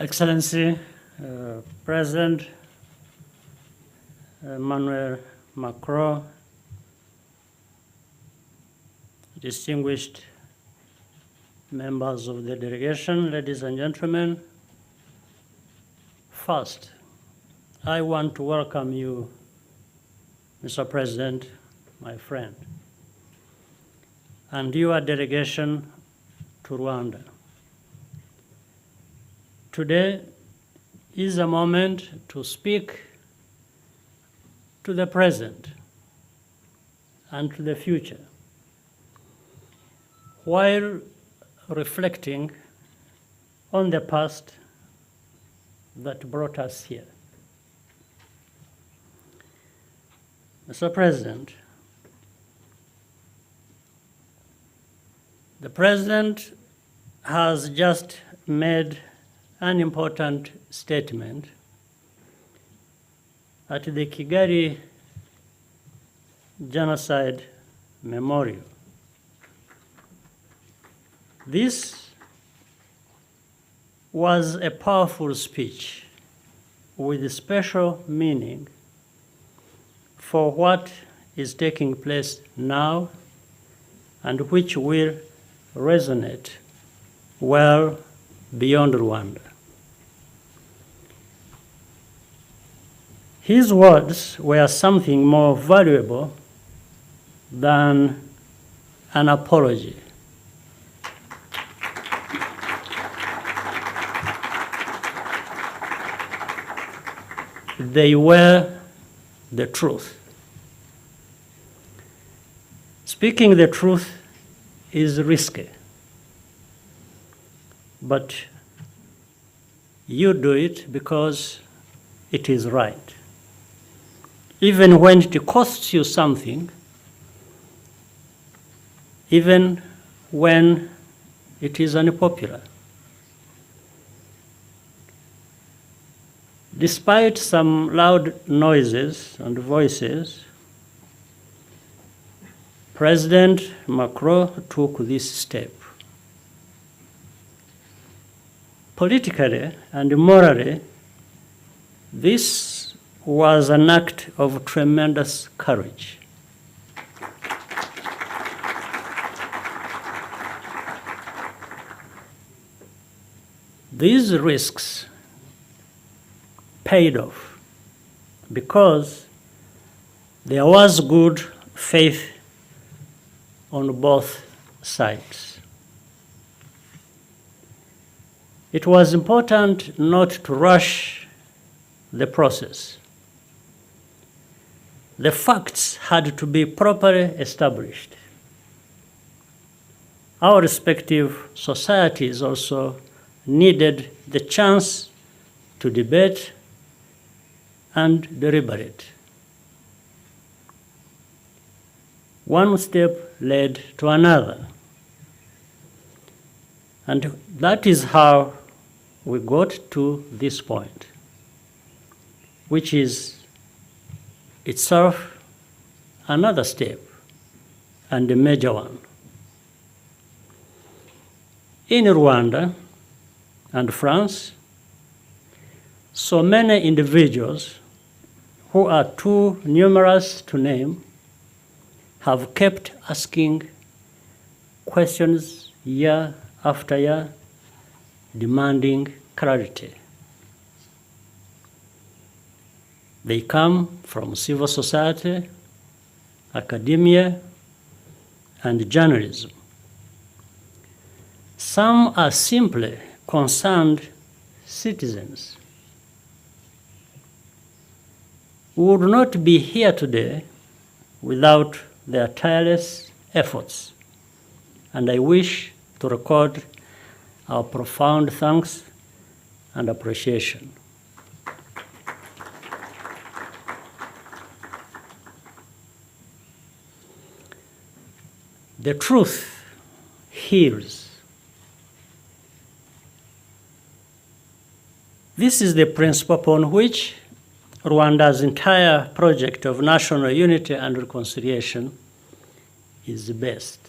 Excellency, President Emmanuel Macron, distinguished members of the delegation, ladies and gentlemen, first, I want to welcome you, Mr. President, my friend, and your delegation to Rwanda. Today is a moment to speak to the present and to the future, while reflecting on the past that brought us here. Mr. President, the President has just made an important statement at the Kigali Genocide Memorial. This was a powerful speech with special meaning for what is taking place now and which will resonate well beyond Rwanda. His words were something more valuable than an apology. They were the truth. Speaking the truth is risky, but you do it because it is right. Even when it costs you something, even when it is unpopular. Despite some loud noises and voices, President Macron took this step. Politically and morally, this was an act of tremendous courage. These risks paid off because there was good faith on both sides. It was important not to rush the process. The facts had to be properly established. Our respective societies also needed the chance to debate and deliberate. One step led to another. And that is how we got to this point, which is itself another step and a major one. In Rwanda and France, so many individuals who are too numerous to name have kept asking questions year after year, demanding clarity. They come from civil society, academia, and journalism. Some are simply concerned citizens. We would not be here today without their tireless efforts, and I wish to record our profound thanks and appreciation. The truth heals. This is the principle upon which Rwanda's entire project of national unity and reconciliation is based.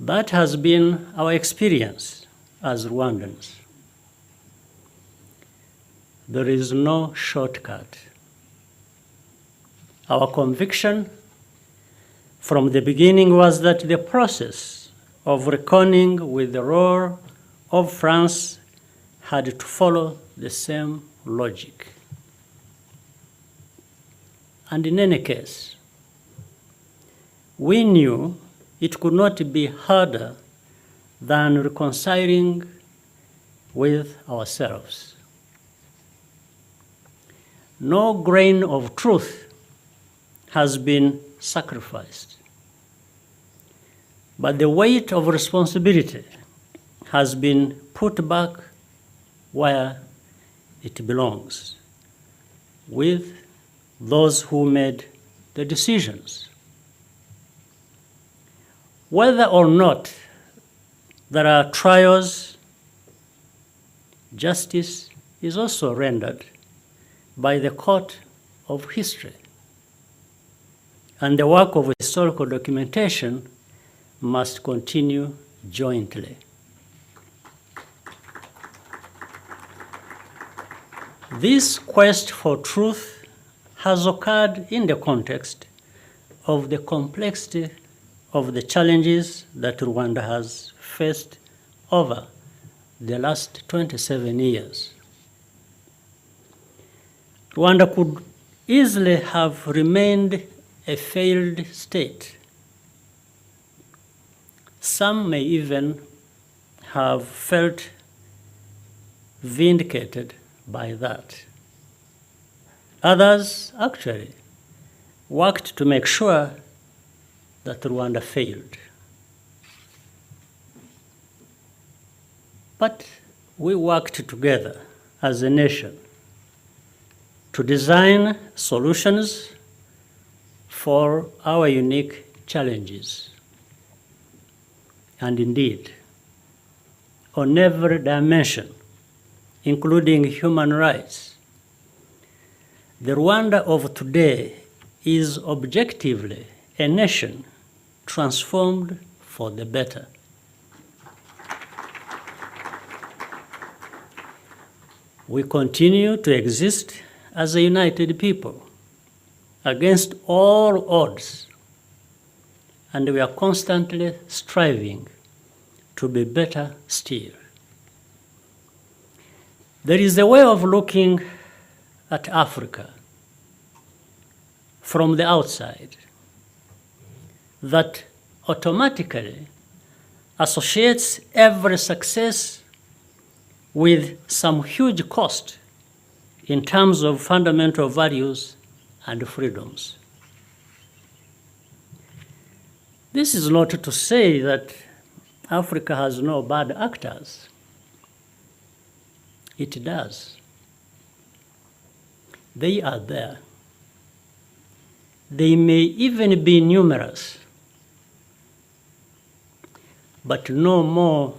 That has been our experience as Rwandans. There is no shortcut. Our conviction from the beginning was that the process of reckoning with the role of France had to follow the same logic. And in any case, we knew it could not be harder than reconciling with ourselves. No grain of truth has been sacrificed, but the weight of responsibility has been put back where it belongs, with those who made the decisions. Whether or not there are trials, justice is also rendered by the court of history, and the work of historical documentation must continue jointly. This quest for truth has occurred in the context of the complexity of the challenges that Rwanda has faced over the last 27 years. Rwanda could easily have remained a failed state. Some may even have felt vindicated by that. Others actually worked to make sure that Rwanda failed. But we worked together as a nation to design solutions for our unique challenges. And indeed, on every dimension, including human rights, the Rwanda of today is objectively a nation transformed for the better. We continue to exist as a united people against all odds, and we are constantly striving to be better still. There is a way of looking at Africa from the outside that automatically associates every success with some huge cost in terms of fundamental values and freedoms. This is not to say that Africa has no bad actors. It does. They are there. They may even be numerous, but no more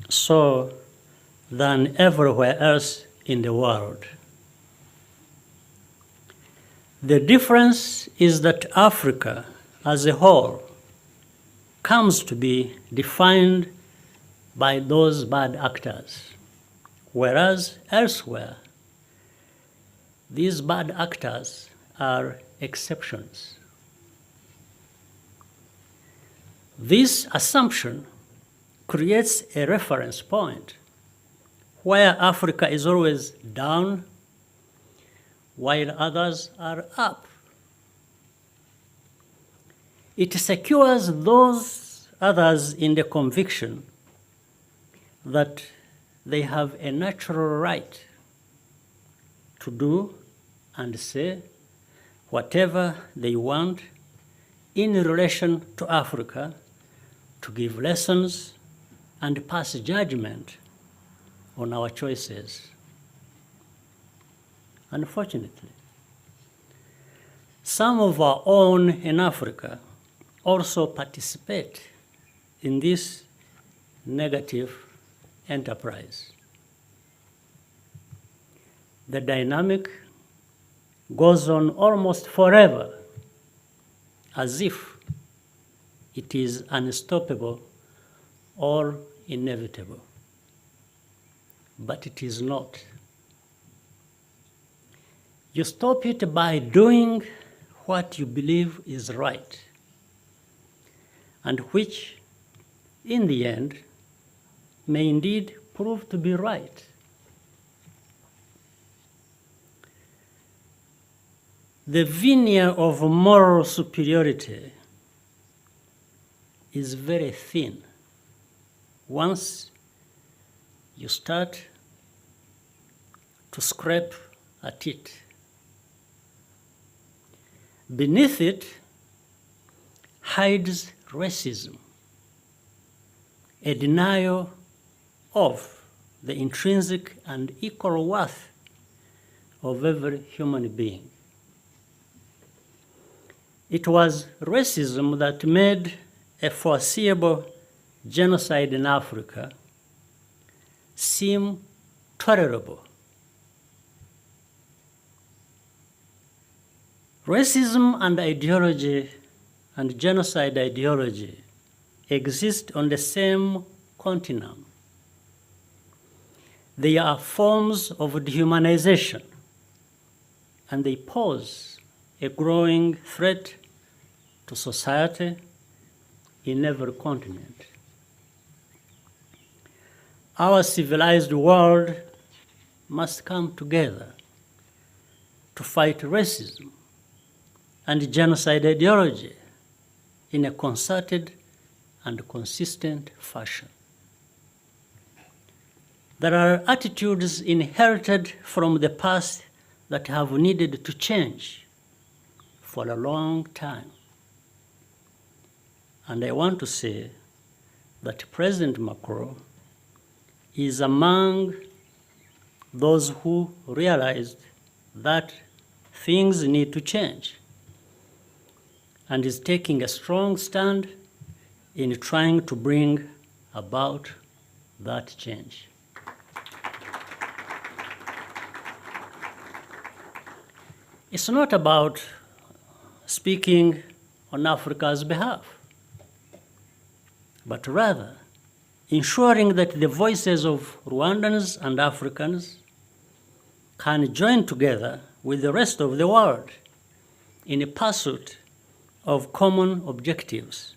so than everywhere else in the world. The difference is that Africa as a whole comes to be defined by those bad actors, whereas elsewhere, these bad actors are exceptions. This assumption creates a reference point where Africa is always down while others are up. It secures those others in the conviction that they have a natural right to do and say whatever they want in relation to Africa, to give lessons and pass judgment on our choices. Unfortunately, some of our own in Africa also participate in this negative enterprise. The dynamic goes on almost forever, as if it is unstoppable or inevitable. but it is not. You stop it by doing what you believe is right, and which, in the end, may indeed prove to be right. The veneer of moral superiority is very thin once you start to scrape at it. Beneath it hides racism, a denial of the intrinsic and equal worth of every human being. It was racism that made a foreseeable genocide in Africa seem tolerable. Racism and ideology and genocide ideology exist on the same continuum. They are forms of dehumanization, and they pose a growing threat to society in every continent. Our civilized world must come together to fight racism and genocide ideology in a concerted and consistent fashion. There are attitudes inherited from the past that have needed to change for a long time. And I want to say that President Macron is among those who realized that things need to change and is taking a strong stand in trying to bring about that change. It's not about speaking on Africa's behalf, but rather ensuring that the voices of Rwandans and Africans can join together with the rest of the world in a pursuit of common objectives,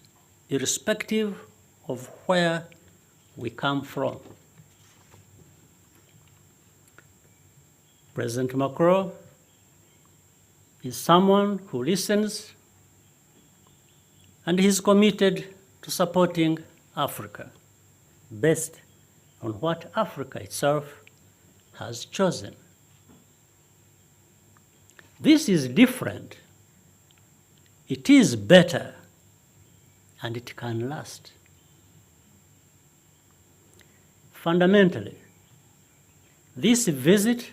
irrespective of where we come from. President Macron is someone who listens, and he is committed to supporting Africa based on what Africa itself has chosen. This is different. It is better, and it can last. Fundamentally, this visit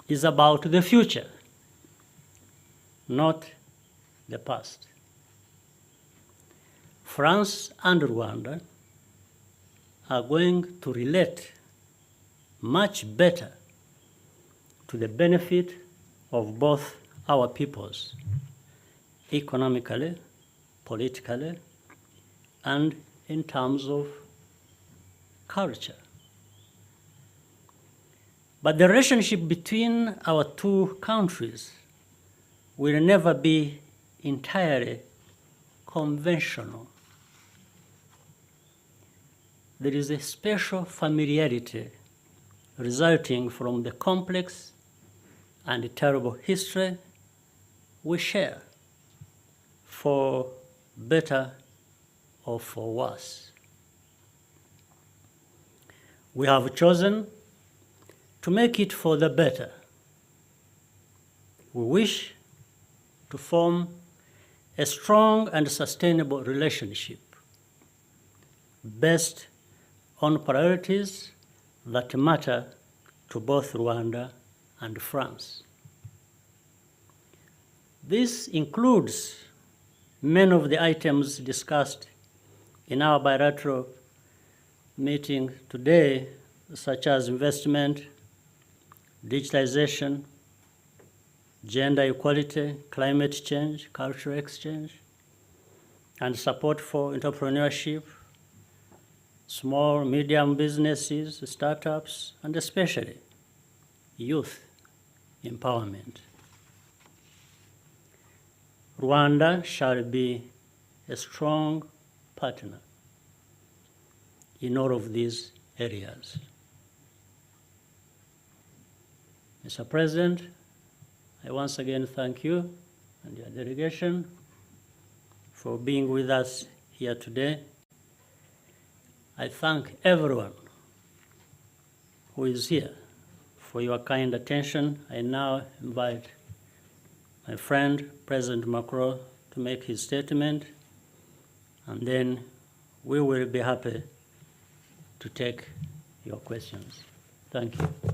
is about the future, not the past. France and Rwanda are going to relate much better to the benefit of both our peoples, economically, politically, and in terms of culture. But the relationship between our two countries will never be entirely conventional. There is a special familiarity resulting from the complex and terrible history we share, for better or for worse. We have chosen to make it for the better. We wish to form a strong and sustainable relationship based on priorities that matter to both Rwanda and France. This includes many of the items discussed in our bilateral meeting today, such as investment, digitalization, gender equality, climate change, cultural exchange, and support for entrepreneurship, small, medium businesses, startups, and especially youth empowerment. Rwanda shall be a strong partner in all of these areas. Mr. President, I once again thank you and your delegation for being with us here today. I thank everyone who is here for your kind attention. I now invite my friend, President Macron, to make his statement, and then we will be happy to take your questions. Thank you.